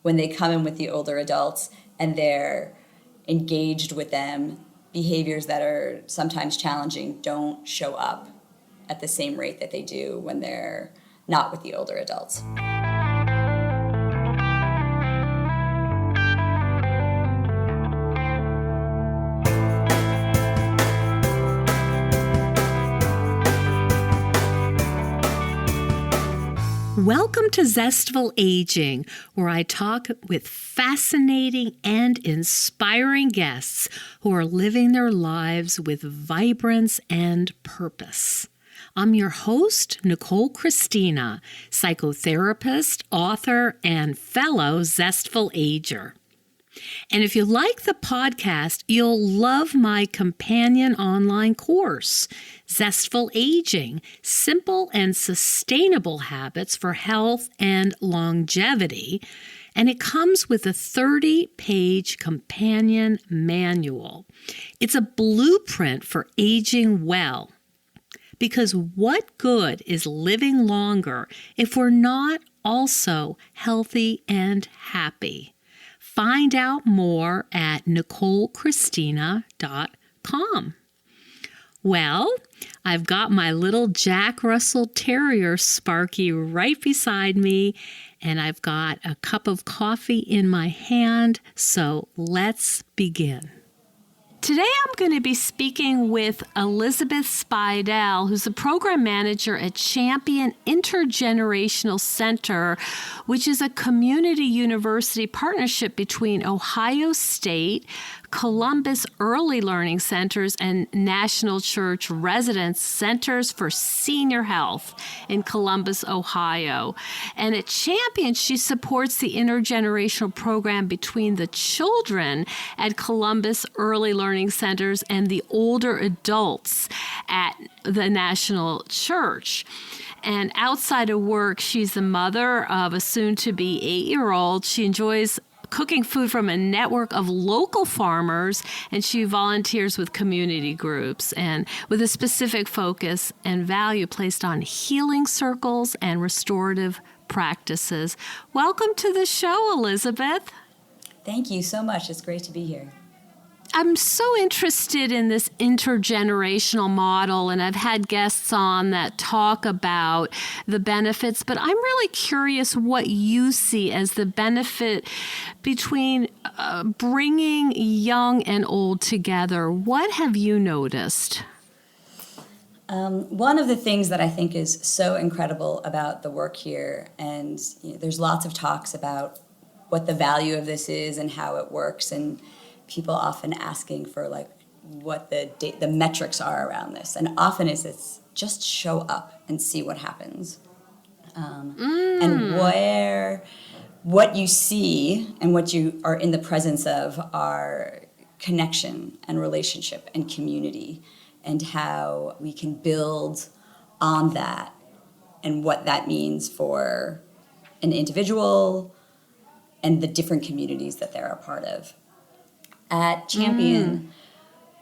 when they come in with the older adults and they're engaged with them, behaviors that are sometimes challenging don't show up at the same rate that they do when they're not with the older adults. Welcome to Zestful Aging, where I talk with fascinating and inspiring guests who are living their lives with vibrance and purpose. I'm your host, Nicole Christina, psychotherapist, author, and fellow Zestful Ager. And if you like the podcast, you'll love my companion online course, Zestful Aging, Simple and Sustainable Habits for Health and Longevity. And it comes with a 30-page companion manual. It's a blueprint for aging well. Because what good is living longer if we're not also healthy and happy? Find out more at NicoleChristina.com. Well, I've got my little Jack Russell Terrier Sparky right beside me, and I've got a cup of coffee in my hand, so let's begin. Today I'm going to be speaking with Elizabeth Speidel, who's the program manager at Champion Intergenerational Center, which is a community university partnership between Ohio State, Columbus Early Learning Centers, and National Church Residence Centers for Senior Health in Columbus, Ohio. And at Champion, she supports the intergenerational program between the children at Columbus Early Learning Centers and the older adults at the National Church. And outside of work, she's the mother of a soon-to-be 8-year-old. She enjoys cooking food from a network of local farmers, and she volunteers with community groups and with a specific focus and value placed on healing circles and restorative practices. Welcome to the show, Elizabeth. Thank you so much. It's great to be here. I'm so interested in this intergenerational model, and I've had guests on that talk about the benefits, but I'm really curious what you see as the benefit between bringing young and old together. What have you noticed? One of the things that I think is so incredible about the work here, and there's lots of talks about what the value of this is and how it works, and people often asking for what the metrics are around this, and often it's just show up and see what happens, and what you see and what you are in the presence of are connection and relationship and community, and how we can build on that and what that means for an individual and the different communities that they're a part of. At Champion,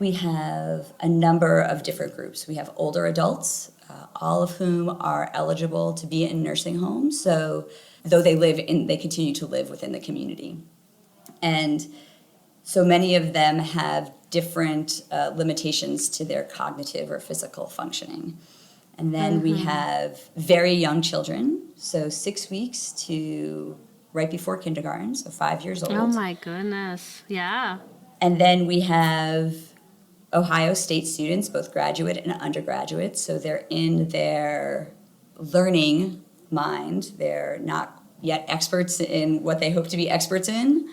we have a number of different groups. We have older adults, all of whom are eligible to be in nursing homes. So though they continue to live within the community. And so many of them have different limitations to their cognitive or physical functioning. And then we have very young children, so 6 weeks to right before kindergarten, so 5 years old. Oh my goodness, yeah. And then we have Ohio State students, both graduate and undergraduate, so they're in their learning mind. They're not yet experts in what they hope to be experts in.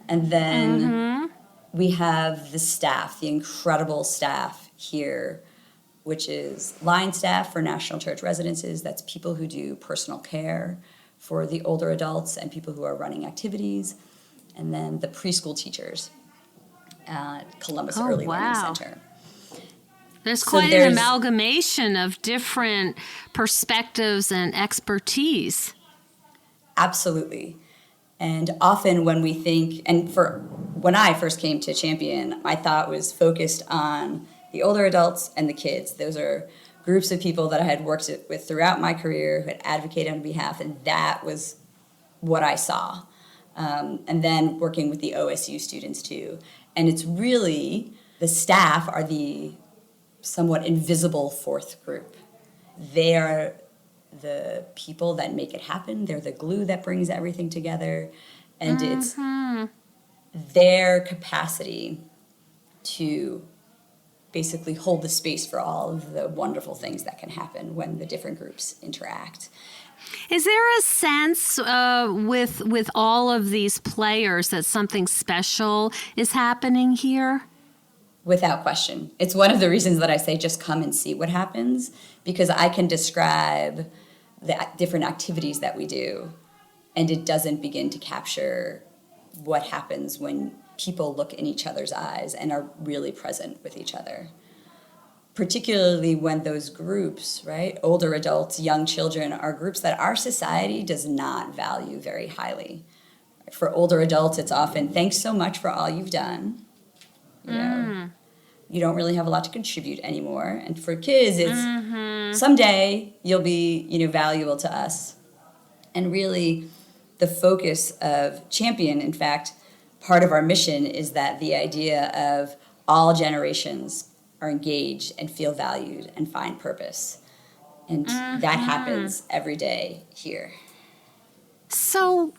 And then we have the staff, the incredible staff here, which is line staff for National Church Residences. That's people who do personal care for the older adults and people who are running activities. And then the preschool teachers at Columbus Early Learning Center. There's quite an amalgamation of different perspectives and expertise. Absolutely. And often when we think, and when I first came to Champion, my thought was focused on the older adults and the kids. Those are groups of people that I had worked with throughout my career who had advocated on behalf, and that was what I saw. and then working with the OSU students too. And it's really, the staff are the somewhat invisible fourth group. They are the people that make it happen. They're the glue that brings everything together. And it's their capacity to basically hold the space for all of the wonderful things that can happen when the different groups interact. Is there a sense with all of these players that something special is happening here? Without question. It's one of the reasons that I say just come and see what happens, because I can describe the different activities that we do, and it doesn't begin to capture what happens when people look in each other's eyes and are really present with each other. Particularly when those groups, right, older adults, young children, are groups that our society does not value very highly. For older adults, it's often, thanks so much for all you've done. You know, you don't really have a lot to contribute anymore. And for kids, it's someday you'll be, valuable to us. And really, the focus of Champion, in fact, part of our mission is that the idea of all generations are engaged and feel valued and find purpose. And that happens every day here. So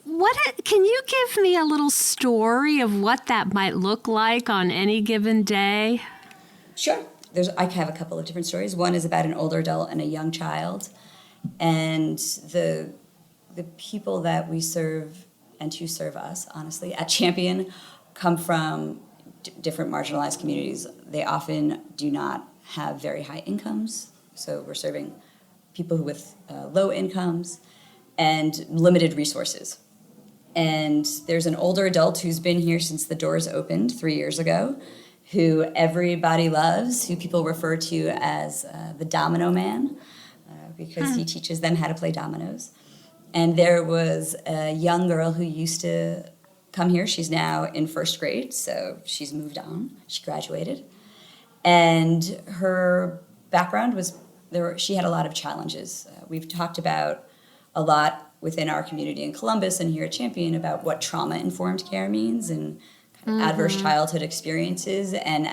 can you give me a little story of what that might look like on any given day? Sure. I have a couple of different stories. One is about an older adult and a young child. And the people that we serve and to serve us, honestly, at Champion come from different marginalized communities. They often do not have very high incomes. So we're serving people with low incomes and limited resources. And there's an older adult who's been here since the doors opened 3 years ago, who everybody loves, who people refer to as the Domino Man, because he teaches them how to play dominoes. And there was a young girl who used to come here. She's now in first grade, so she's moved on. She graduated. And her background was, she had a lot of challenges. We've talked about a lot within our community in Columbus and here at Champion about what trauma-informed care means and kind of adverse childhood experiences. And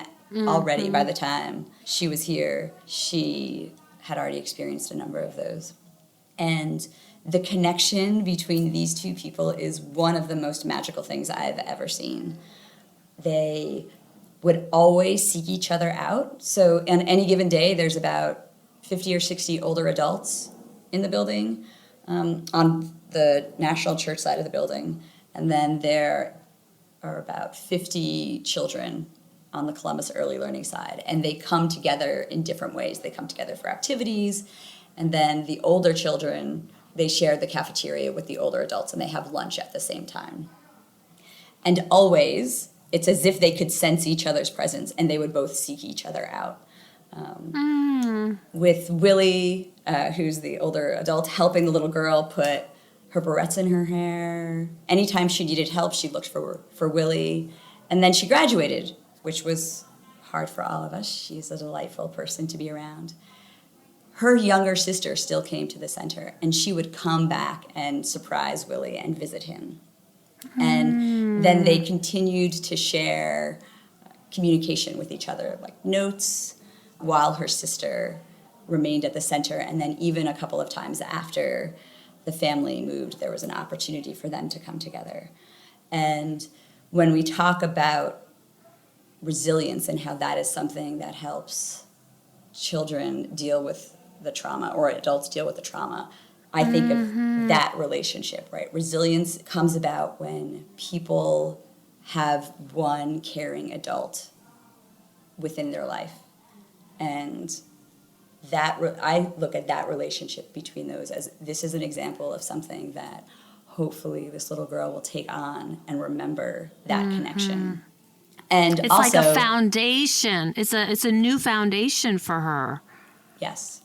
already by the time she was here, she had already experienced a number of those. And the connection between these two people is one of the most magical things I've ever seen. They would always seek each other out. So on any given day, there's about 50 or 60 older adults in the building on the National Church side of the building. And then there are about 50 children on the Columbus Early Learning side. And they come together in different ways. They come together for activities. And then the older children, they share the cafeteria with the older adults and they have lunch at the same time. And always, it's as if they could sense each other's presence and they would both seek each other out. With Willie, who's the older adult, helping the little girl put her barrettes in her hair. Anytime she needed help, she looked for Willie. And then she graduated, which was hard for all of us. She's a delightful person to be around. Her younger sister still came to the center, and she would come back and surprise Willie and visit him. And then they continued to share communication with each other, like notes, while her sister remained at the center. And then even a couple of times after the family moved, there was an opportunity for them to come together. And when we talk about resilience and how that is something that helps children deal with the trauma or adults deal with the trauma, I think of that relationship, right? Resilience comes about when people have one caring adult within their life. And that I look at that relationship between those as this is an example of something that hopefully this little girl will take on and remember that connection. And it's also, like a foundation. It's a new foundation for her. Yes.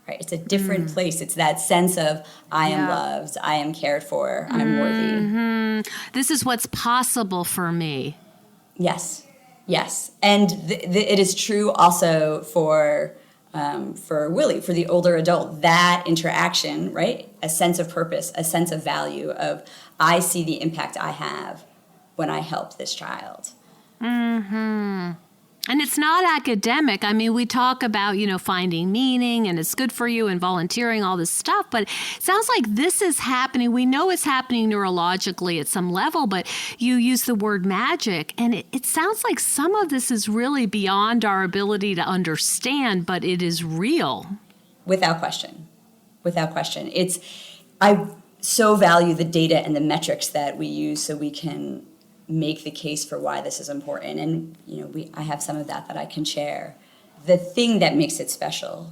Right. It's a different place. It's that sense of I am loved, I am cared for, I'm worthy. This is what's possible for me. Yes. Yes. And it is true also for for Willie, for the older adult, that interaction, right? A sense of purpose, a sense of value of, I see the impact I have when I help this child. Mm-hmm. And it's not academic. I mean, we talk about, finding meaning and it's good for you and volunteering, all this stuff, but it sounds like this is happening. We know it's happening neurologically at some level, but you use the word magic, and it sounds like some of this is really beyond our ability to understand, but it is real. Without question. Without question. I so value the data and the metrics that we use so we can make the case for why this is important. And, I have some of that I can share. The thing that makes it special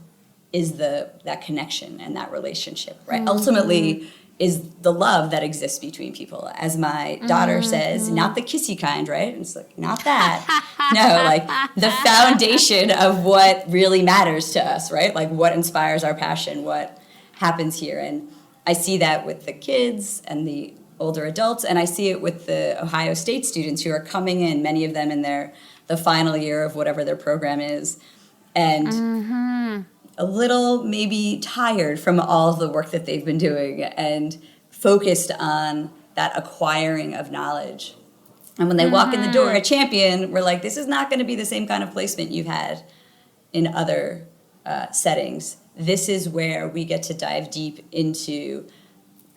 is that connection and that relationship, right? Mm-hmm. Ultimately is the love that exists between people. As my daughter says, not the kissy kind, right? It's like, not that. No, like the foundation of what really matters to us, right? Like what inspires our passion, what happens here. And I see that with the kids and the older adults, and I see it with the Ohio State students who are coming in, many of them in the final year of whatever their program is, and a little maybe tired from all of the work that they've been doing and focused on that acquiring of knowledge. And when they walk in the door, a champion, we're like, this is not going to be the same kind of placement you've had in other settings. This is where we get to dive deep into,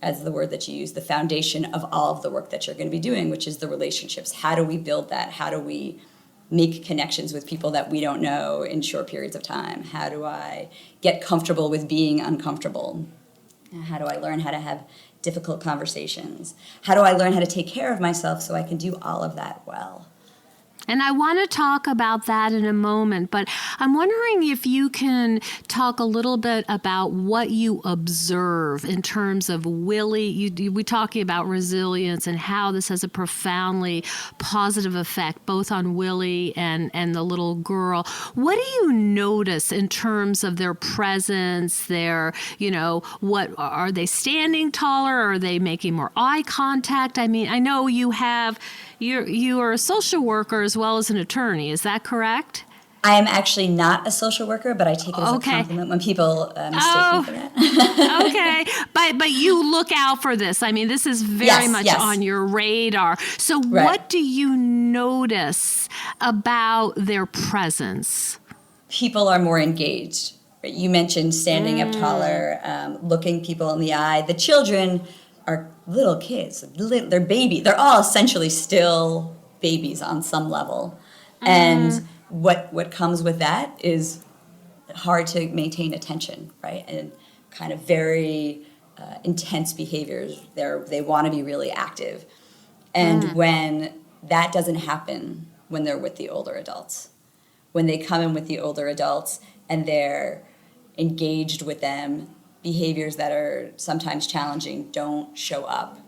as the word that you use, the foundation of all of the work that you're going to be doing, which is the relationships. How do we build that? How do we make connections with people that we don't know in short periods of time? How do I get comfortable with being uncomfortable? How do I learn how to have difficult conversations? How do I learn how to take care of myself so I can do all of that well? And I want to talk about that in a moment, but I'm wondering if you can talk a little bit about what you observe in terms of Willie. We're talking about resilience and how this has a profoundly positive effect both on Willie and the little girl. What do you notice in terms of their presence, what are they standing taller? Are they making more eye contact? I mean, I know you are a social worker as well as an attorney. Is that correct? I am actually not a social worker, but I take it as a compliment when people mistake me for that. Okay. But you look out for this. I mean, this is very much on your radar. So What do you notice about their presence? People are more engaged. You mentioned standing up taller, looking people in the eye. The children are little kids. They're baby. They're all essentially still babies on some level. And what comes with that is hard to maintain attention, right? And kind of very intense behaviors. They want to be really active. And when that doesn't happen when they're with the older adults, when they come in with the older adults and they're engaged with them, behaviors that are sometimes challenging don't show up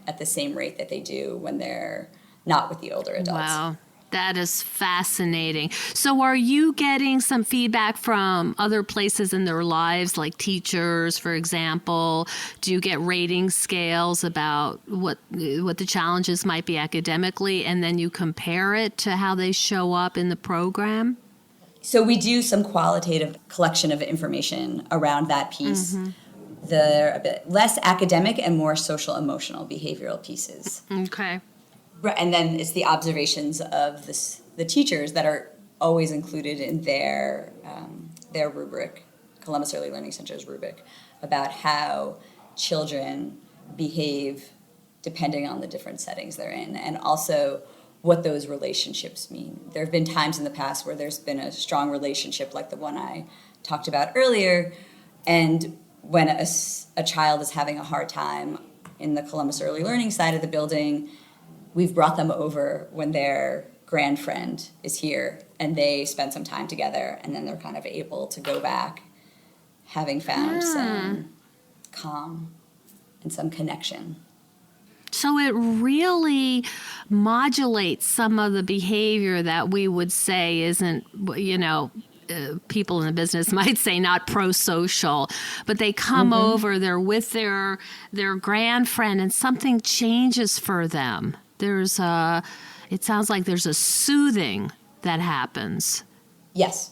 at the same rate that they do when they're not with the older adults. Wow. That is fascinating. So are you getting some feedback from other places in their lives, like teachers, for example? Do you get rating scales about what the challenges might be academically, and then you compare it to how they show up in the program? So we do some qualitative collection of information around that piece. They're a bit less academic and more social, emotional, behavioral pieces. Okay. And then it's the observations of the teachers that are always included in their rubric, Columbus Early Learning Center's rubric, about how children behave depending on the different settings they're in, and also what those relationships mean. There have been times in the past where there's been a strong relationship like the one I talked about earlier, and when a child is having a hard time in the Columbus Early Learning side of the building, we've brought them over when their grand friend is here and they spend some time together, and then they're kind of able to go back having found some calm and some connection. So it really modulates some of the behavior that we would say isn't, people in the business might say not pro-social, but they come over, they're with their grand friend, and something changes for them. It sounds like there's a soothing that happens. Yes.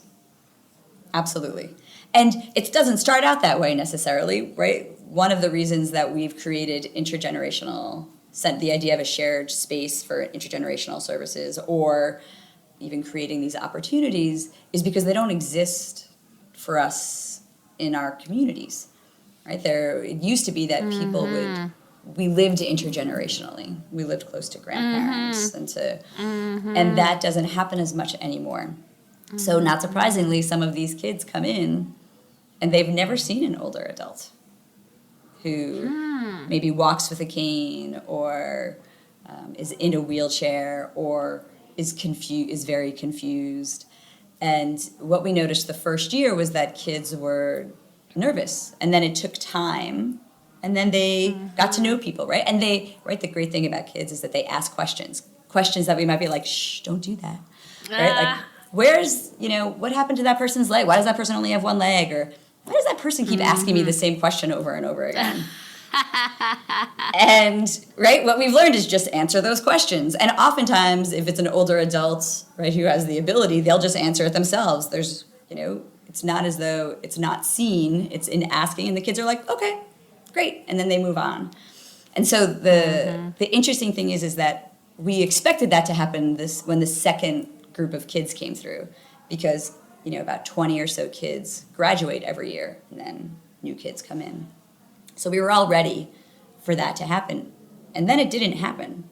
Absolutely. And it doesn't start out that way necessarily, right? One of the reasons that we've created the idea of a shared space for intergenerational services, or even creating these opportunities, is because they don't exist for us in our communities, right? It used to be that we lived intergenerationally. We lived close to grandparents and that doesn't happen as much anymore. So not surprisingly, some of these kids come in and they've never seen an older adult who maybe walks with a cane, or is in a wheelchair, or is very confused. And what we noticed the first year was that kids were nervous, and then it took time, and then they got to know people, right? And the great thing about kids is that they ask questions that we might be like, shh, don't do that, right? Like, what happened to that person's leg? Why does that person only have one leg? Or why does that person keep asking me the same question over and over again? And, right, what we've learned is just answer those questions. And oftentimes, if it's an older adult, right, who has the ability, they'll just answer it themselves. It's not as though it's not seen, it's in asking, and the kids are like, okay, great, and then they move on. And so the interesting thing is that we expected that to happen when the second group of kids came through, because about 20 or so kids graduate every year, and then new kids come in. So we were all ready for that to happen, and then it didn't happen.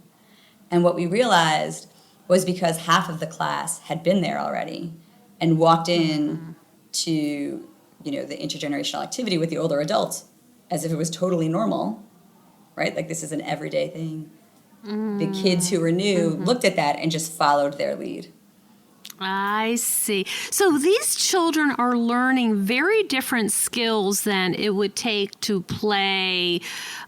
And what we realized was because half of the class had been there already and walked in to the intergenerational activity with the older adults as if it was totally normal, right? Like, this is an everyday thing. The kids who were new looked at that and just followed their lead. I see. So these children are learning very different skills than it would take to play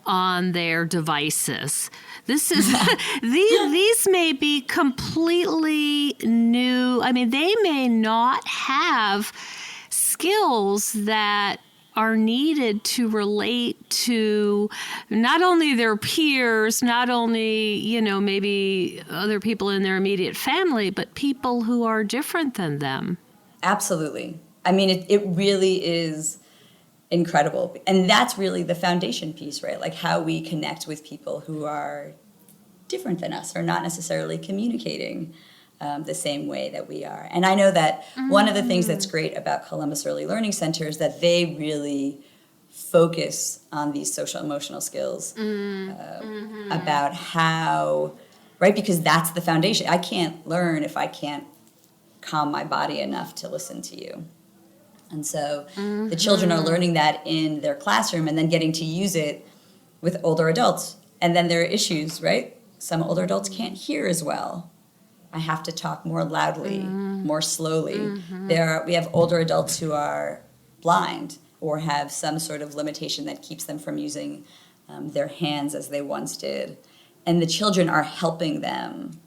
on their devices. These may be completely new. I mean, they may not have skills that are needed to relate to not only their peers, not only, maybe other people in their immediate family, but people who are different than them. Absolutely. I mean, it really is incredible. And that's really the foundation piece, right? Like, how we connect with people who are different than us, or not necessarily communicating the same way that we are. And I know that one of the things that's great about Columbus Early Learning Center is that they really focus on these social emotional skills about how, right? Because that's the foundation. I can't learn if I can't calm my body enough to listen to you. And so the children are learning that in their classroom and then getting to use it with older adults. And then there are issues, right? Some older adults can't hear as well. I have to talk more loudly, more slowly. We have older adults who are blind or have some sort of limitation that keeps them from using their hands as they once did. And the children are helping them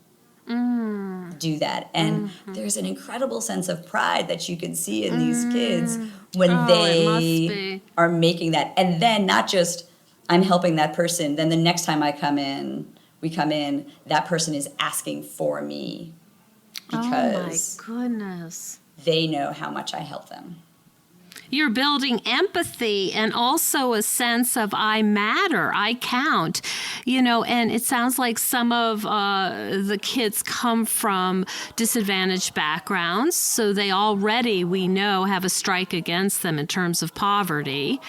do that. And there's an incredible sense of pride that you can see in these kids when they are making that. And then not just, I'm helping that person, then the next time we come in, that person is asking for me because oh my goodness, they know how much I help them. You're building empathy and also a sense of I matter, I count, and it sounds like some of the kids come from disadvantaged backgrounds, so they already, we know, have a strike against them in terms of poverty.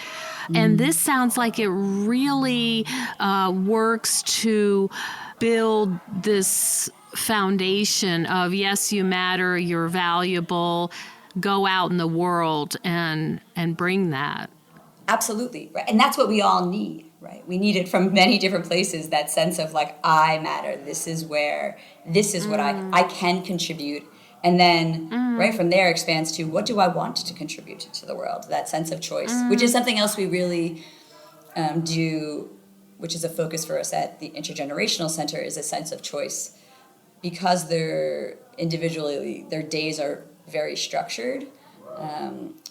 And this sounds like it really works to build this foundation of, yes, you matter, you're valuable, go out in the world and bring that. Absolutely. Right. And that's what we all need, right? We need it from many different places, that sense of like, I matter. This is what I can contribute. And then right from there expands to, what do I want to contribute to the world? That sense of choice, which is something else we really do, which is a focus for us at the Intergenerational Center, is a sense of choice. Because their days are very structured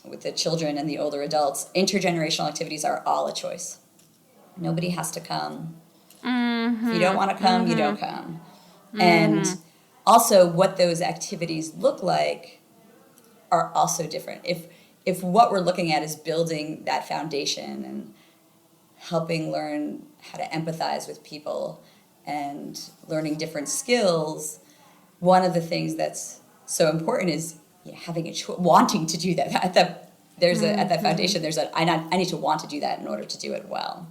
with the children and the older adults, intergenerational activities are all a choice. Nobody has to come. If you don't want to come, you don't come. And also what those activities look like are also different. if what we're looking at is building that foundation and helping learn how to empathize with people and learning different skills, one of the things that's so important is having wanting to do that. At that foundation, there's I need to want to do that in order to do it well.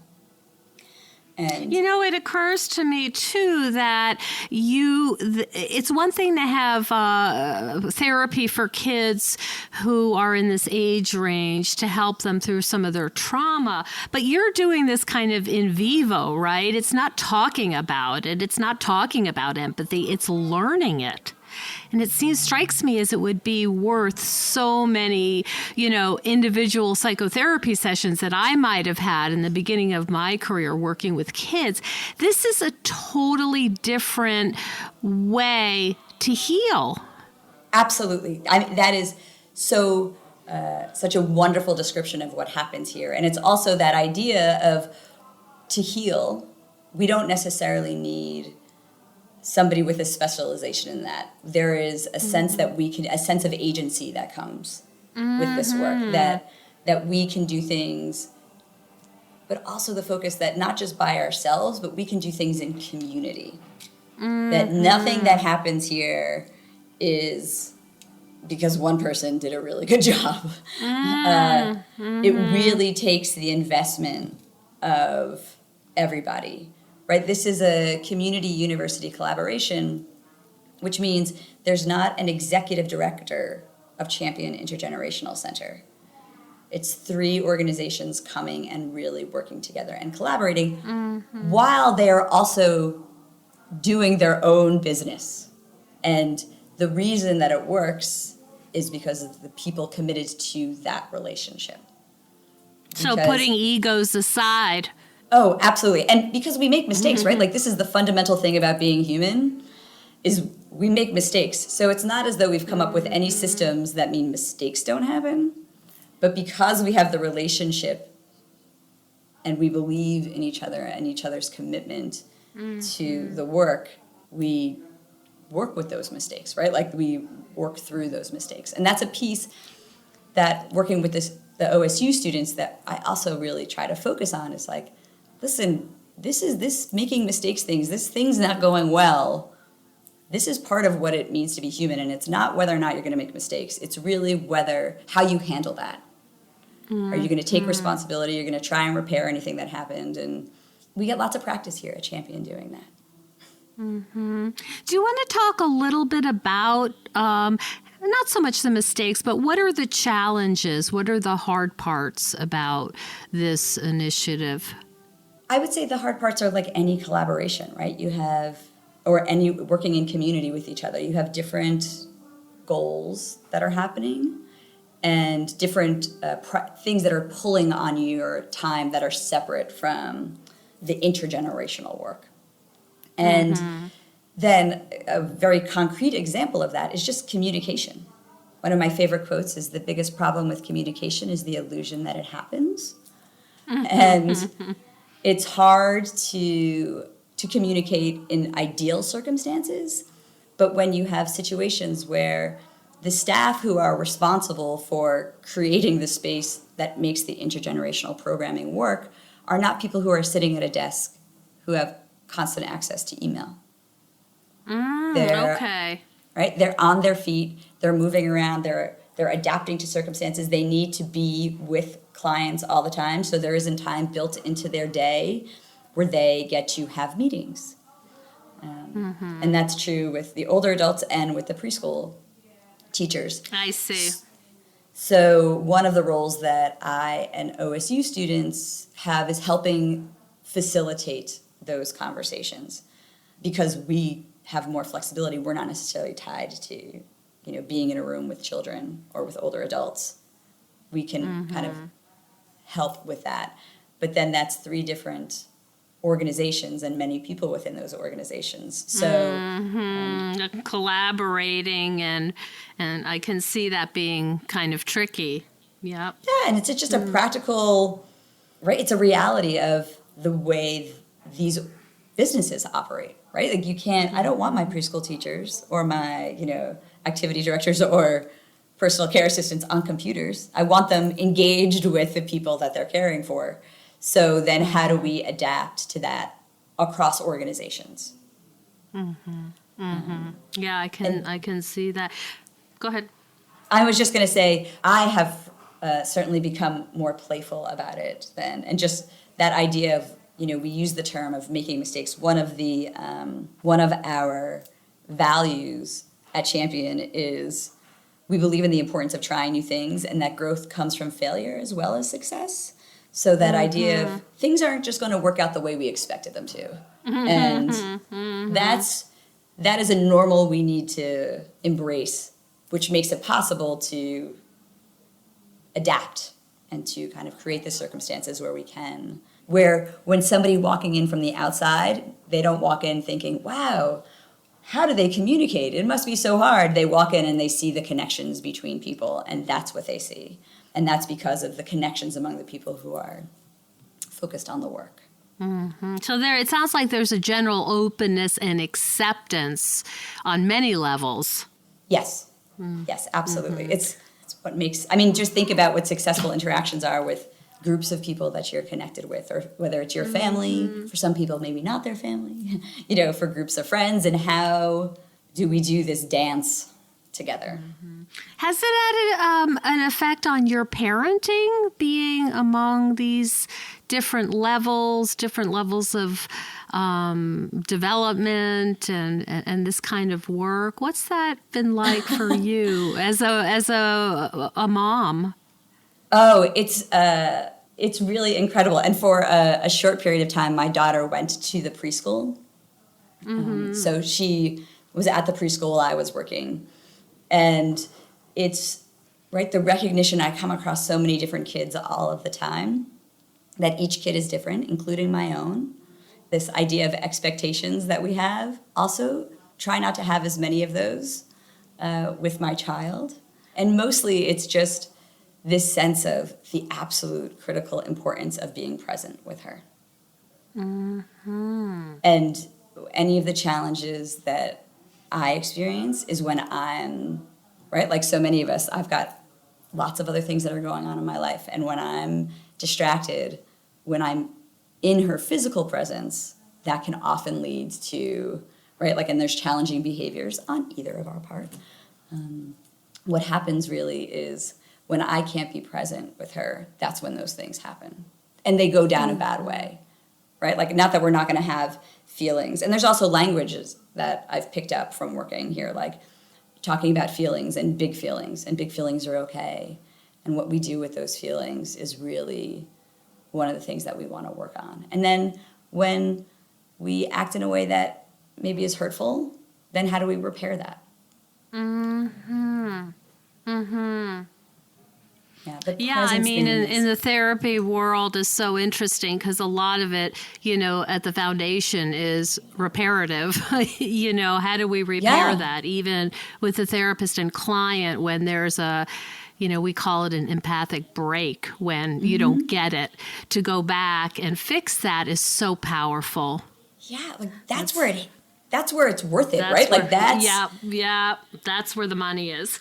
And it occurs to me too that it's one thing to have therapy for kids who are in this age range to help them through some of their trauma, but you're doing this kind of in vivo, right? It's not talking about it. It's not talking about empathy. It's learning it. And it strikes me as it would be worth so many, individual psychotherapy sessions that I might have had in the beginning of my career working with kids. This is a totally different way to heal. Absolutely. That is such a wonderful description of what happens here. And it's also that idea of to heal, we don't necessarily need somebody with a specialization in that. There is a sense that a sense of agency that comes with this work, that we can do things, but also the focus that not just by ourselves, but we can do things in community. That nothing that happens here is because one person did a really good job. It really takes the investment of everybody. Right, this is a community-university collaboration, which means there's not an executive director of Champion Intergenerational Center. It's 3 organizations coming and really working together and collaborating while they're also doing their own business. And the reason that it works is because of the people committed to that relationship. So putting egos aside. Oh, absolutely. And because we make mistakes, right? Like, this is the fundamental thing about being human, is we make mistakes. So it's not as though we've come up with any systems that mean mistakes don't happen, but because we have the relationship and we believe in each other and each other's commitment to the work, we work with those mistakes, right? Like, we work through those mistakes. And that's a piece that working with the OSU students that I also really try to focus on is like, listen, this making mistakes this thing's not going well. This is part of what it means to be human, and it's not whether or not you're going to make mistakes. It's really how you handle that. Are you going to take responsibility? You're going to try and repair anything that happened, and we get lots of practice here at Champion doing that. Do you want to talk a little bit about not so much the mistakes, but what are the challenges? What are the hard parts about this initiative? I would say the hard parts are like any collaboration, right? Or any working in community with each other. You have different goals that are happening and different things that are pulling on your time that are separate from the intergenerational work. And then a very concrete example of that is just communication. One of my favorite quotes is, the biggest problem with communication is the illusion that it happens. And it's hard to communicate in ideal circumstances, but when you have situations where the staff who are responsible for creating the space that makes the intergenerational programming work are not people who are sitting at a desk who have constant access to email. Okay. Right? They're on their feet, they're moving around, they're adapting to circumstances. They need to be with clients all the time, so there isn't time built into their day where they get to have meetings. And that's true with the older adults and with the preschool teachers. I see. So one of the roles that I and OSU students have is helping facilitate those conversations, because we have more flexibility. We're not necessarily tied to, being in a room with children or with older adults. We can kind of help with that. But then that's 3 different organizations and many people within those organizations. So collaborating and I can see that being kind of tricky. Yep. Yeah, and it's just a practical, right? It's a reality of the way these businesses operate, right? Like, I don't want my preschool teachers or my, activity directors or personal care assistants on computers. I want them engaged with the people that they're caring for. So then how do we adapt to that across organizations? Yeah, I can see that. Go ahead. I was just going to say, I have certainly become more playful about it then, and just that idea of, we use the term of making mistakes. One of our values at Champion is we believe in the importance of trying new things, and that growth comes from failure as well as success. So that idea of things aren't just going to work out the way we expected them to, and that is a normal we need to embrace, which makes it possible to adapt and to kind of create the circumstances where when somebody walking in from the outside, they don't walk in thinking, wow, how do they communicate? It must be so hard. They walk in and they see the connections between people, and that's what they see. And that's because of the connections among the people who are focused on the work. So it sounds like there's a general openness and acceptance on many levels. Yes. Yes, absolutely. It's what makes, just think about what successful interactions are with groups of people that you're connected with, or whether it's your family, for some people maybe not their family, for groups of friends, and how do we do this dance together. Has it had an effect on your parenting, being among these different levels of development and this kind of work? What's that been like for you as a mom? Oh, it's really incredible. And for a short period of time, my daughter went to the preschool. So she was at the preschool while I was working. And it's, right, the recognition, I come across so many different kids all of the time, that each kid is different, including my own. This idea of expectations that we have. Also, try not to have as many of those with my child. And mostly it's just this sense of the absolute critical importance of being present with her. And any of the challenges that I experience is when I'm, right, like so many of us, I've got lots of other things that are going on in my life. And when I'm distracted, when I'm in her physical presence, that can often lead to, right, like, and there's challenging behaviors on either of our part. What happens really is when I can't be present with her, that's when those things happen. And they go down a bad way, right? Like, not that we're not going to have feelings. And there's also languages that I've picked up from working here, like talking about feelings, and big feelings are okay. And what we do with those feelings is really one of the things that we want to work on. And then when we act in a way that maybe is hurtful, then how do we repair that? Yeah, in the therapy world is so interesting because a lot of it, at the foundation is reparative. How do we repair that? Even with the therapist and client, when there's we call it an empathic break, when you don't get it, to go back and fix that is so powerful. Yeah, like that's where it's worth it, right? Like that's... Yeah, that's where the money is.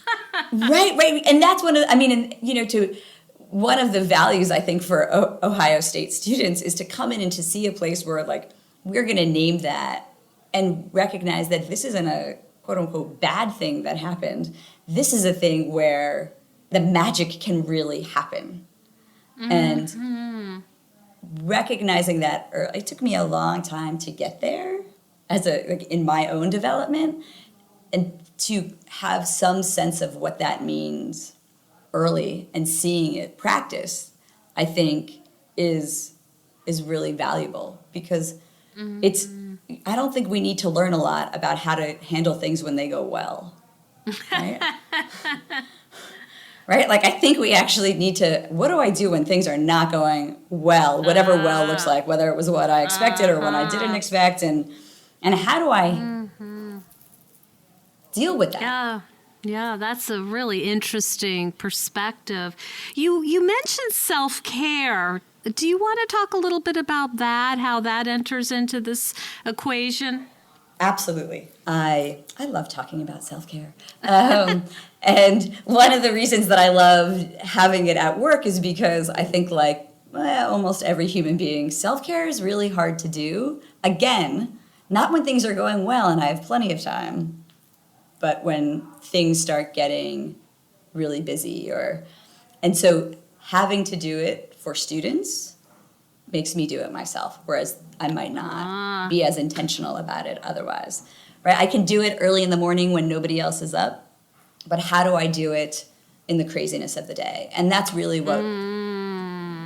Right. And that's one of, one of the values, I think, for Ohio State students is to come in and to see a place where, like, we're going to name that and recognize that this isn't a quote-unquote bad thing that happened. This is a thing where the magic can really happen. And recognizing that, it took me a long time to get there in my own development, and to have some sense of what that means early and seeing it practice, I think is really valuable, because I don't think we need to learn a lot about how to handle things when they go well, right? Right? Like, I think we actually need to, what do I do when things are not going well, whatever well looks like, whether it was what I expected or what I didn't expect, and how do I deal with that? Yeah, that's a really interesting perspective. You mentioned self-care. Do you want to talk a little bit about that, how that enters into this equation? Absolutely. I love talking about self-care. And one of the reasons that I love having it at work is because I think like almost every human being, self-care is really hard to do. Again, not when things are going well and I have plenty of time, but when things start getting really busy and so having to do it for students makes me do it myself, whereas I might not be as intentional about it otherwise, right? I can do it early in the morning when nobody else is up, but how do I do it in the craziness of the day? And that's really what,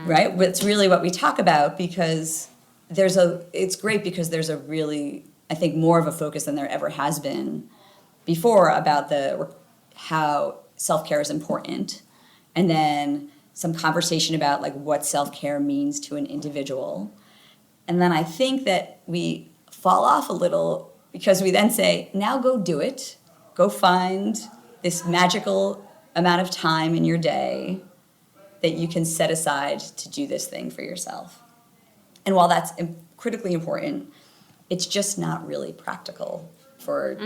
right? It's really what we talk about because it's great because there's a really, I think, more of a focus than there ever has been before about how self-care is important. And then some conversation about like what self-care means to an individual. And then I think that we fall off a little because we then say, now go do it. Go find this magical amount of time in your day that you can set aside to do this thing for yourself. And while that's critically important, it's just not really practical for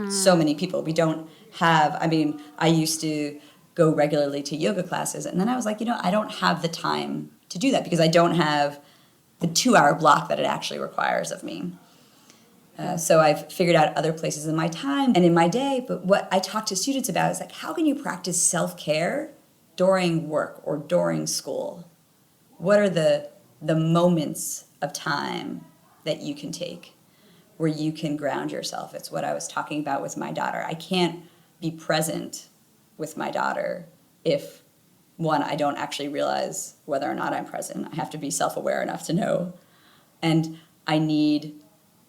so many people. We don't have, I used to go regularly to yoga classes. And then I was like, I don't have the time to do that because I don't have the 2-hour block that it actually requires of me. So I've figured out other places in my time and in my day. But what I talk to students about is like, how can you practice self-care during work or during school? What are the moments of time that you can take where you can ground yourself? It's what I was talking about with my daughter. I can't be present with my daughter if, one, I don't actually realize whether or not I'm present. I have to be self-aware enough to know. And I need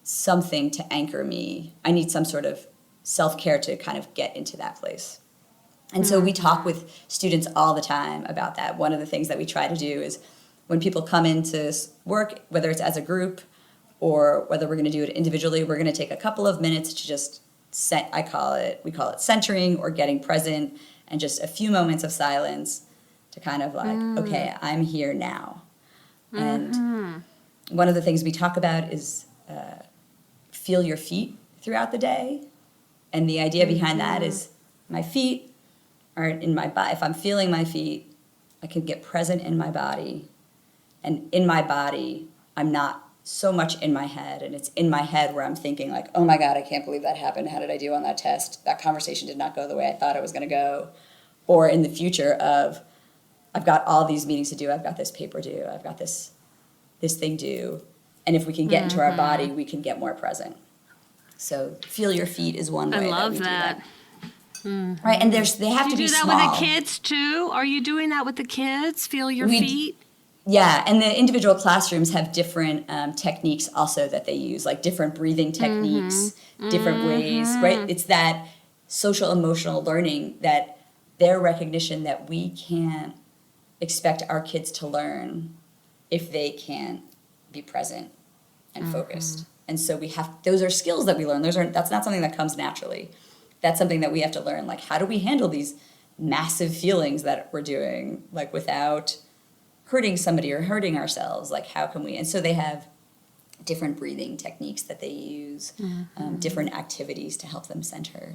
something to anchor me. I need some sort of self-care to kind of get into that place. And so we talk with students all the time about that. One of the things that we try to do is when people come into work, whether it's as a group or whether we're going to do it individually, we're going to take a couple of minutes to just we call it centering or getting present, and just a few moments of silence to kind of like, okay, I'm here now. And one of the things we talk about is feel your feet throughout the day. And the idea behind that is my feet are in my body. If I'm feeling my feet, I can get present in my body. And in my body, I'm not so much in my head, and it's in my head where I'm thinking like, oh my God, I can't believe that happened. How did I do on that test? That conversation did not go the way I thought it was going to go. Or in the future of, I've got all these meetings to do. I've got this paper due. I've got this thing due. And if we can get into our body, we can get more present. So feel your feet is one way that we do that. Right, and they have to be small. Do you do that with the kids too? Are you doing that with the kids? Feel your feet? Yeah, and the individual classrooms have different techniques also that they use, like different breathing techniques, different ways, right? It's that social emotional learning, that their recognition that we can't expect our kids to learn if they can't be present and focused. And so those are skills that we learn. That's not something that comes naturally. That's something that we have to learn. Like, how do we handle these massive feelings that we're doing, like without hurting somebody or hurting ourselves? Like, how can we? And so they have different breathing techniques that they use, different activities to help them center.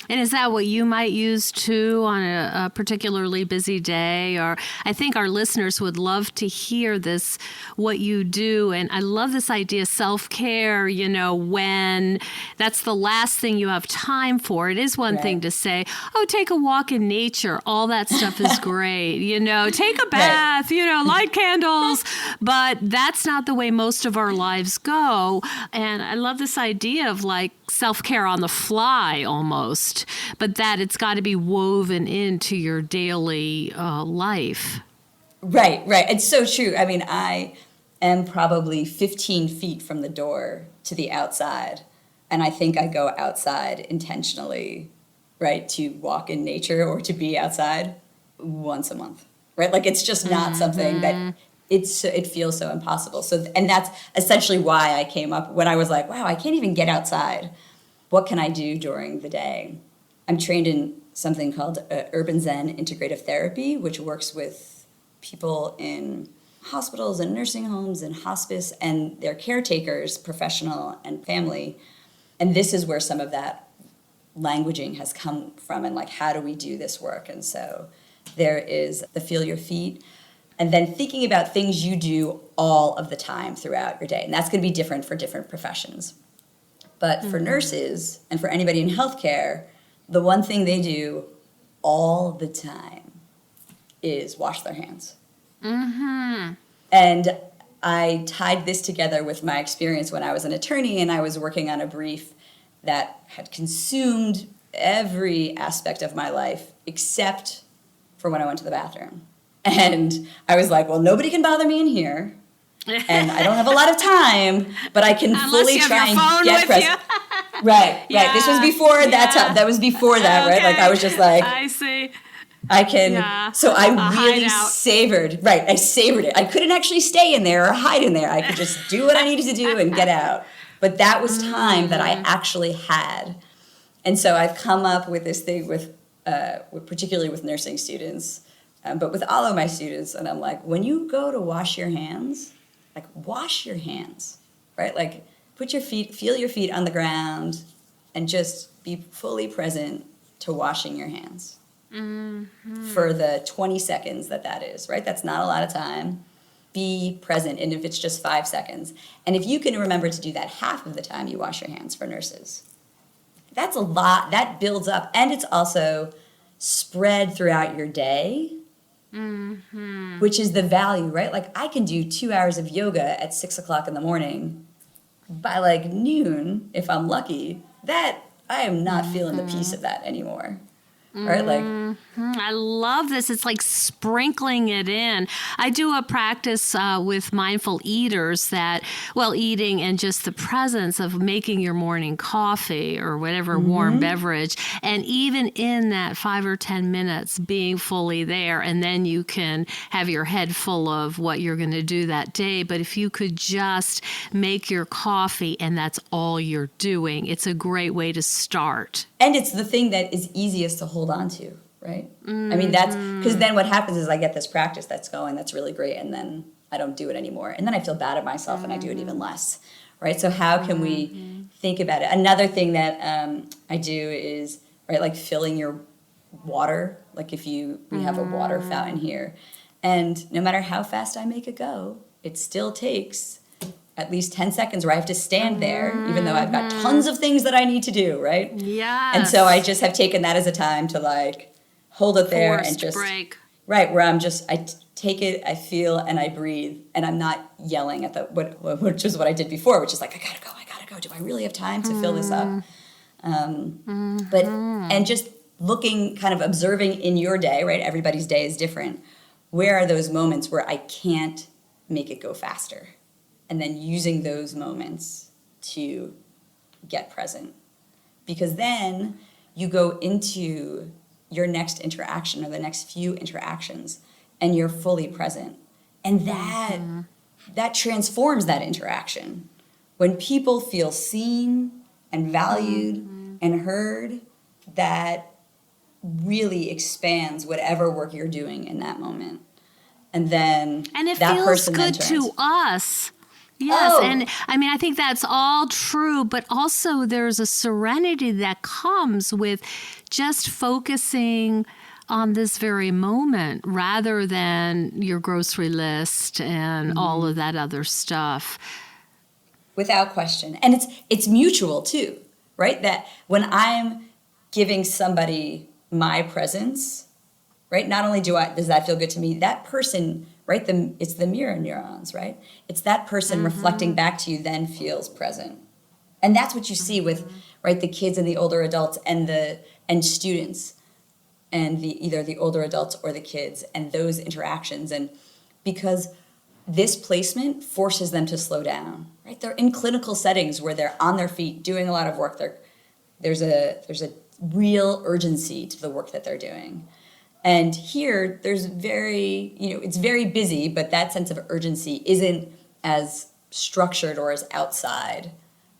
And is that what you might use too on a particularly busy day? Or I think our listeners would love to hear this, what you do. And I love this idea, self-care, when that's the last thing you have time for. It is one thing to say, oh, take a walk in nature. All that stuff is great. Take a bath, light candles. But that's not the way most of our lives go. And I love this idea of like self-care on the fly almost. But that it's got to be woven into your daily life. Right. It's so true. I am probably 15 feet from the door to the outside. And I think I go outside intentionally, right, to walk in nature or to be outside once a month, right? Like, it's just not something that it feels so impossible. So, and that's essentially why I came up when I was like, wow, I can't even get outside. What can I do during the day? I'm trained in something called urban Zen integrative therapy, which works with people in hospitals and nursing homes and hospice and their caretakers, professional and family. And this is where some of that languaging has come from, and like, how do we do this work? And so there is the feel your feet, and then thinking about things you do all of the time throughout your day. And that's going to be different for different professions. But for nurses and for anybody in healthcare, the one thing they do all the time is wash their hands. And I tied this together with my experience when I was an attorney and I was working on a brief that had consumed every aspect of my life except for when I went to the bathroom. And I was like, well, nobody can bother me in here. And I don't have a lot of time, but I can fully try and get present. Right. This was before that time. That was before that, right? Like I was just like, I see. I can, so I really savored, I savored it. I couldn't actually stay in there or hide in there. I could just do what I needed to do and get out. But that was time that I actually had. And so I've come up with this thing with particularly with nursing students, but with all of my students. And I'm like, when you go to wash your hands, like wash your hands, right? Like put your feet, feel your feet on the ground and just be fully present to washing your hands. For the 20 seconds that is, right? That's not a lot of time. Be present, and if it's just 5 seconds. And if you can remember to do that half of the time you wash your hands for nurses, that's a lot. That builds up, and it's also spread throughout your day, which is the value, right? Like I can do 2 hours of yoga at 6 o'clock in the morning. By like noon, if I'm lucky, that I am not feeling the peace of that anymore. Right? Like, I love this. It's like sprinkling it in. I do a practice with mindful eaters eating and just the presence of making your morning coffee or whatever warm beverage. And even in that 5 or 10 minutes being fully there, and then you can have your head full of what you're going to do that day. But if you could just make your coffee and that's all you're doing, it's a great way to start. And it's the thing that is easiest to hold on to, right? I mean, that's because then what happens is I get this practice that's going, that's really great, and then I don't do it anymore. And then I feel bad at myself and I do it even less, right? So how can we think about it? Another thing that I do is, right, like filling your water. Like we have a water fountain here. And no matter how fast I make it go, it still takes at least 10 seconds where I have to stand there, even though I've got tons of things that I need to do, right? Yeah. And so I just have taken that as a time to like hold it there and just break. Right, where I take it, I feel, and I breathe, and I'm not yelling at which is what I did before, which is like, I gotta go. Do I really have time to fill this up? But and just looking, kind of observing in your day, right? Everybody's day is different. Where are those moments where I can't make it go faster? And then using those moments to get present. Because then you go into your next interaction or the next few interactions and you're fully present. And that transforms that interaction. When people feel seen and valued and heard, that really expands whatever work you're doing in that moment. And then it that feels person good to us. Yes, and I mean, I think that's all true, but also there's a serenity that comes with just focusing on this very moment rather than your grocery list and all of that other stuff. Without question. And it's mutual too, right? That when I'm giving somebody my presence, right? Not only does that feel good to me, that person, right? It's the mirror neurons, right? It's that person reflecting back to you then feels present. And that's what you see with, right, the kids and the older adults and students and either the older adults or the kids and those interactions. And because this placement forces them to slow down, right? They're in clinical settings where they're on their feet doing a lot of work. There's a real urgency to the work that they're doing. And here, there's it's very busy, but that sense of urgency isn't as structured or as outside.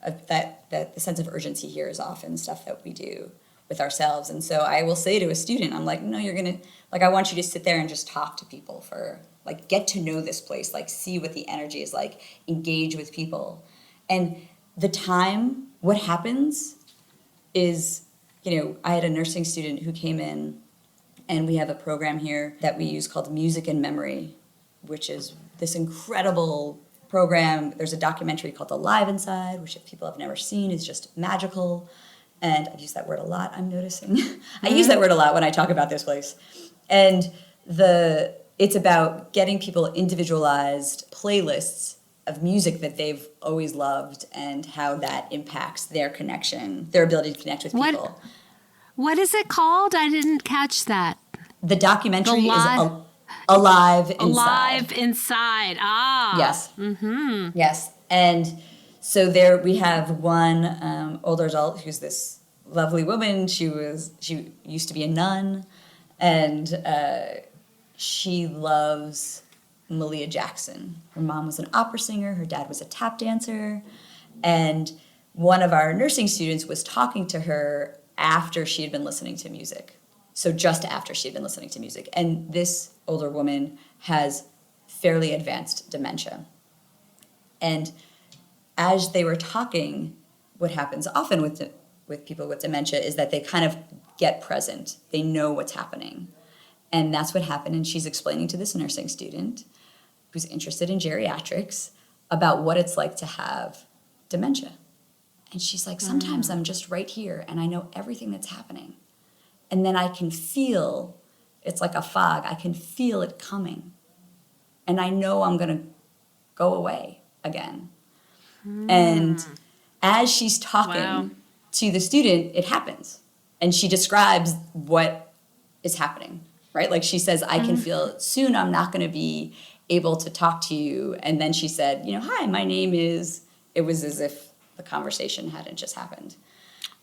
The sense of urgency here is often stuff that we do with ourselves. And so I will say to a student, I'm like, no, you're gonna, like, I want you to sit there and just talk to people for, like, get to know this place, like, see what the energy is like, engage with people. And the time, what happens is, I had a nursing student who came in, and we have a program here that we use called Music and Memory, which is this incredible program. There's a documentary called Alive Inside, which if people have never seen is just magical. And I've used that word a lot, I'm noticing. I use that word a lot when I talk about this place. And it's about getting people individualized playlists of music that they've always loved and how that impacts their connection, their ability to connect with people. What is it called? I didn't catch that. The documentary is Alive Inside. Alive Inside. Ah. Yes. Mm-hmm. Yes. And so there we have one older adult who's this lovely woman. She used to be a nun, and she loves Malia Jackson. Her mom was an opera singer. Her dad was a tap dancer. And one of our nursing students was talking to her after she had been listening to music. So just after she had been listening to music. And this older woman has fairly advanced dementia. And as they were talking, what happens often with people with dementia is that they kind of get present. They know what's happening. And that's what happened. And she's explaining to this nursing student who's interested in geriatrics about what it's like to have dementia. And she's like, sometimes I'm just right here and I know everything that's happening. And then I can feel, it's like a fog, I can feel it coming. And I know I'm going to go away again. And as she's talking to the student, it happens. And she describes what is happening, right? Like she says, I can feel soon I'm not going to be able to talk to you. And then she said, hi, my name is, it was as if the conversation hadn't just happened.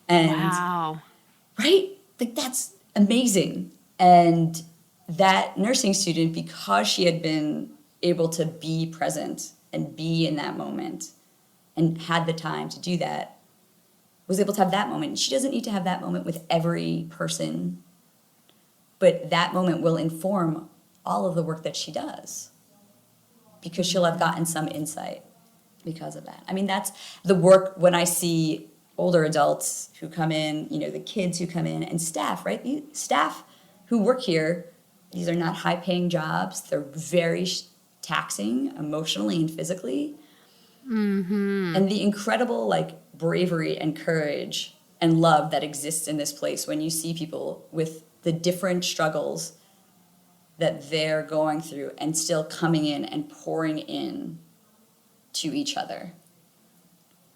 And right? Like that's amazing. And that nursing student, because she had been able to be present and be in that moment and had the time to do that, was able to have that moment. She doesn't need to have that moment with every person, but that moment will inform all of the work that she does because she'll have gotten some insight because of that. I mean, that's the work when I see older adults who come in, the kids who come in, and staff, right? The staff who work here, these are not high-paying jobs. They're very taxing emotionally and physically. Mm-hmm. And the incredible, bravery and courage and love that exists in this place when you see people with the different struggles that they're going through and still coming in and pouring in to each other.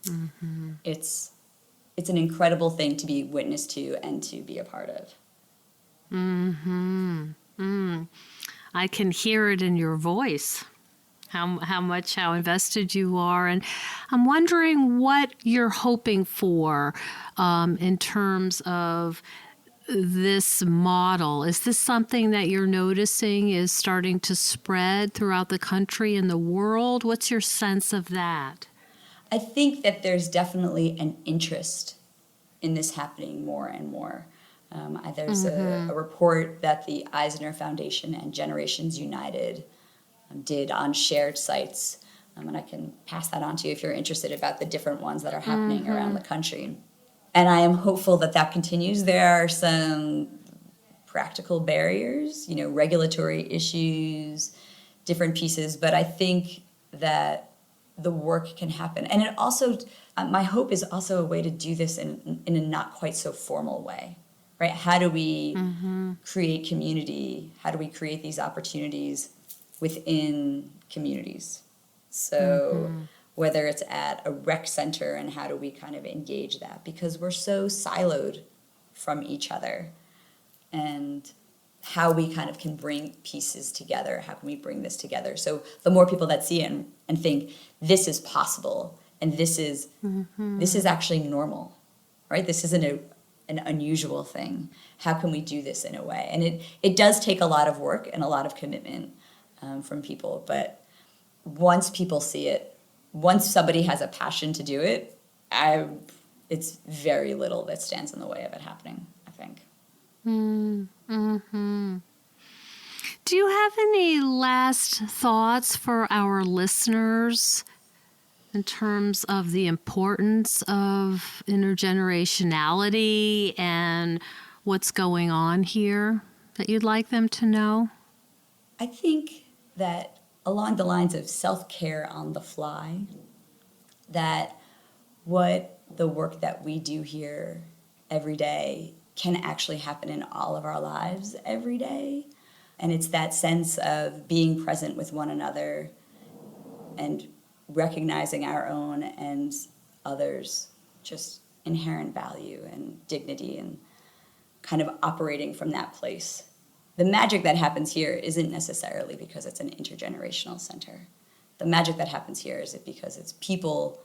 Mm-hmm. It's an incredible thing to be witness to and to be a part of. Mm-hmm. I can hear it in your voice, how invested you are. And I'm wondering what you're hoping for in terms of this model. Is this something that you're noticing is starting to spread throughout the country and the world? What's your sense of that? I think that there's definitely an interest in this happening more and more. There's a report that the Eisner Foundation and Generations United did on shared sites, and I can pass that on to you if you're interested about the different ones that are happening around the country. And I am hopeful that that continues. There are some practical barriers, regulatory issues, different pieces, but I think that the work can happen. And it also, my hope is also a way to do this in a not quite so formal way, right? How do we create community? How do we create these opportunities within communities? So whether it's at a rec center and how do we kind of engage that? Because we're so siloed from each other. And how we kind of can bring pieces together. How can we bring this together? So the more people that see it and think, this is possible, and this is actually normal, right? This isn't an unusual thing. How can we do this in a way? And it does take a lot of work and a lot of commitment from people. But once people see it, once somebody has a passion to do it, it's very little that stands in the way of it happening. Mm-hmm. Do you have any last thoughts for our listeners in terms of the importance of intergenerationality and what's going on here that you'd like them to know? I think that along the lines of self-care on the fly, that what the work that we do here every day can actually happen in all of our lives every day. And it's that sense of being present with one another and recognizing our own and others' just inherent value and dignity and kind of operating from that place. The magic that happens here isn't necessarily because it's an intergenerational center. The magic that happens here is because it's people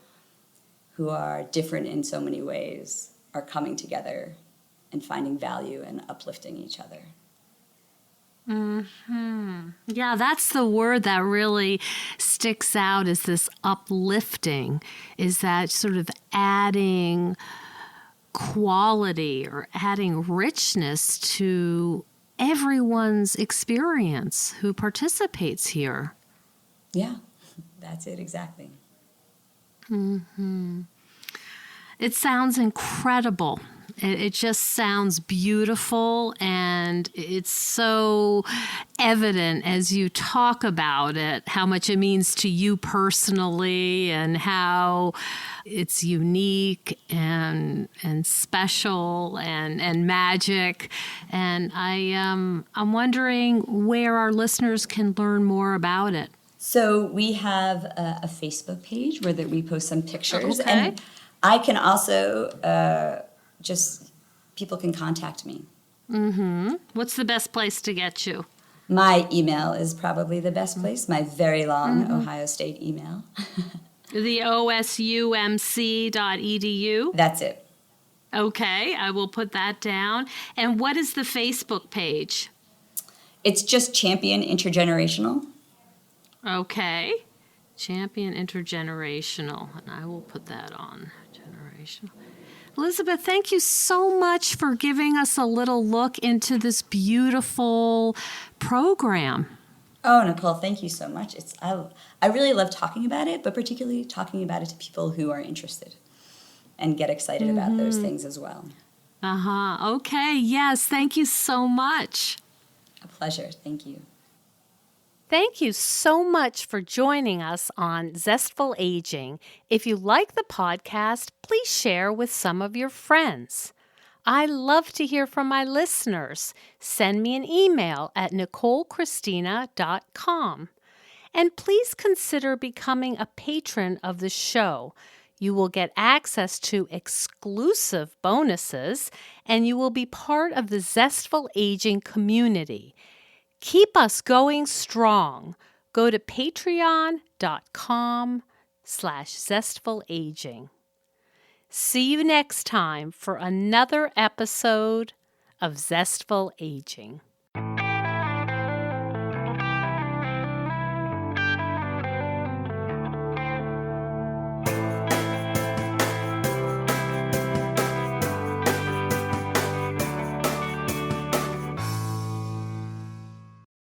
who are different in so many ways are coming together and finding value and uplifting each other. Yeah, that's the word that really sticks out, is this uplifting, is that sort of adding quality or adding richness to everyone's experience who participates here. Yeah, that's it exactly. It sounds incredible. It just sounds beautiful, and it's so evident as you talk about it, how much it means to you personally and how it's unique and special and magic. And I'm wondering where our listeners can learn more about it. So we have a Facebook page where we post some pictures. Okay. And I can also people can contact me. What's the best place to get you? My email is probably the best place, my very long Ohio State email. The osumc.edu. That's it. Okay, I will put that down. And what is the Facebook page? It's just Champion Intergenerational. Okay. Champion Intergenerational. And I will put that on. Generational. Elizabeth, thank you so much for giving us a little look into this beautiful program. Oh, Nicole, thank you so much. I really love talking about it, but particularly talking about it to people who are interested and get excited about those things as well. Okay. Yes. Thank you so much. A pleasure. Thank you. Thank you so much for joining us on Zestful Aging. If you like the podcast, please share with some of your friends. I love to hear from my listeners. Send me an email at NicoleChristina.com. And please consider becoming a patron of the show. You will get access to exclusive bonuses, and you will be part of the Zestful Aging community. Keep us going strong. Go to patreon.com/zestfulaging. See you next time for another episode of Zestful Aging.